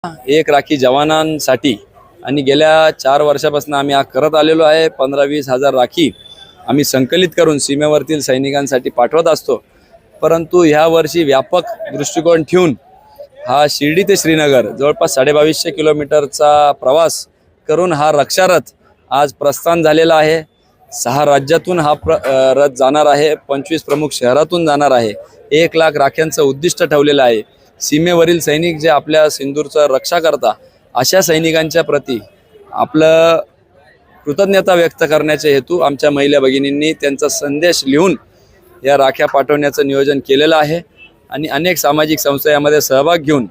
एक राखी जवानांसाठी आणि गेल्या 4 वर्षापासून आम्ही हा करत आलेलो आहे। 15-20 हजार राखी आम्ही संकलित करून सीमेवरतील सैनिकांसाठी पाठवत असतो। परंतु ह्या वर्षी व्यापक दृष्टिकोन ठेवून हा शिर्डी ते श्रीनगर जवळपास 2250 किलोमीटरचा प्रवास करून हा रक्षारथ आज प्रस्थान झालेला आहे। 6 राज्यातून हा रथ जाणार आहे। 25 प्रमुख शहरातून जाणार आहे। 1 लाख राख्यांचं उद्दिष्ट ठेवलेलं आहे। सीमेवरील सैनिक जे आपल्या सिंदूरचं रक्षा करता अशा सैनिकांच्या प्रती आपलं कृतज्ञता व्यक्त करण्याचे हेतू आमच्या महिला भगिनींनी त्यांचा संदेश लिहून या राख्या पाठवण्याचं नियोजन केलेलं आहे आणि अनेक सामाजिक संस्था यामध्ये सहभाग घेऊन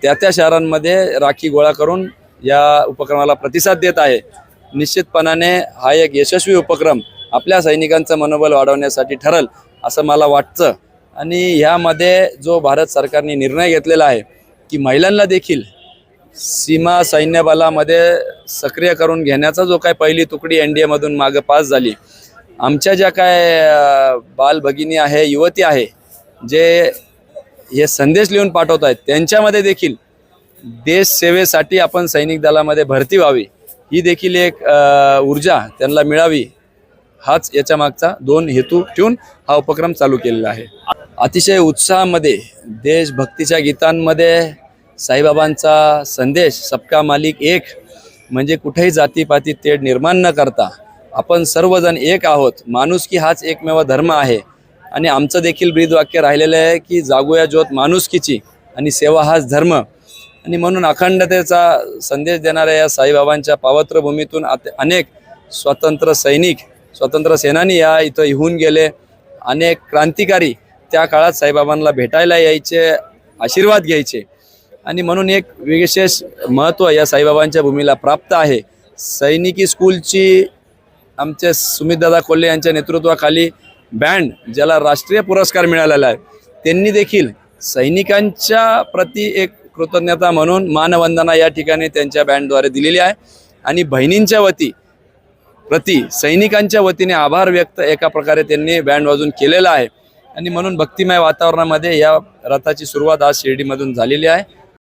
त्या शहरांमध्ये राखी गोळा करून या उपक्रमाला प्रतिसाद देत आहे। निश्चितपणाने हा एक यशस्वी उपक्रम आपल्या सैनिकांचं मनोबल वाढवण्यासाठी ठरेल असं मला वाटतं आणि ह्यामध्ये जो भारत सरकारने निर्णय घेतलेला आहे की महिलांना देखील सीमा सैन्य बलामध्ये सक्रिय करून घेण्याचा जो काय पहिली तुकडी NDA मधून मागे पास झाली, आमच्या ज्या काय बाल भगिनी आहे, युवती आहे जे हे संदेश लिहून पाठवत आहेत त्यांच्यामध्ये देखील देश सेवेसाठी आपण सैनिक दलामध्ये भरती व्हावी ही देखील एक ऊर्जा त्यांना मिळावी, हाच याच्या मागचा 2 हेतू ठेवून हा उपक्रम चालू केलेला आहे। अतिशय उत्साहामध्ये देशभक्तीच्या गीतांमध्ये साईबाबांचा संदेश सबका मालिक एक म्हणजे कुठेही जातीपाती तेढ निर्माण न करता आपण सर्वजण एक आहोत, माणुसकी हाच एकमेव धर्म आहे आणि आमचं देखील ब्रीदवाक्य राहिलेलं आहे की जागूया ज्योत माणुसकीची आणि सेवा हाच धर्म। आणि म्हणून अखंडतेचा संदेश देणाऱ्या या साईबाबांच्या पावित्र भूमीतून अनेक स्वतंत्र सैनिक स्वतंत्र सेनानी या इथं येऊन गेले। अनेक क्रांतिकारी त्या काळात साईबाबांना भेटायला यायचे, आशीर्वाद घ्यायचे आणि म्हणून एक विशेष महत्त्व या साईबाबांच्या भूमीला प्राप्त आहे। सैनिकी स्कूलची आमचे सुमितदादा कोल्हे यांच्या नेतृत्वाखाली बँड ज्याला राष्ट्रीय पुरस्कार मिळालेला आहे त्यांनी देखील सैनिकांच्या प्रती एक कृतज्ञता म्हणून मानवंदना या ठिकाणी त्यांच्या बँडद्वारे दिलेली आहे आणि बहिणींच्या प्रती सैनिकांच्या वतीने आभार व्यक्त एका प्रकारे त्यांनी बँड वाजून केलेला आहे आणि म्हणून भक्तिमय वातावरणामध्ये या रथाची सुरुवात आज शिर्डीमधून झालेली आहे।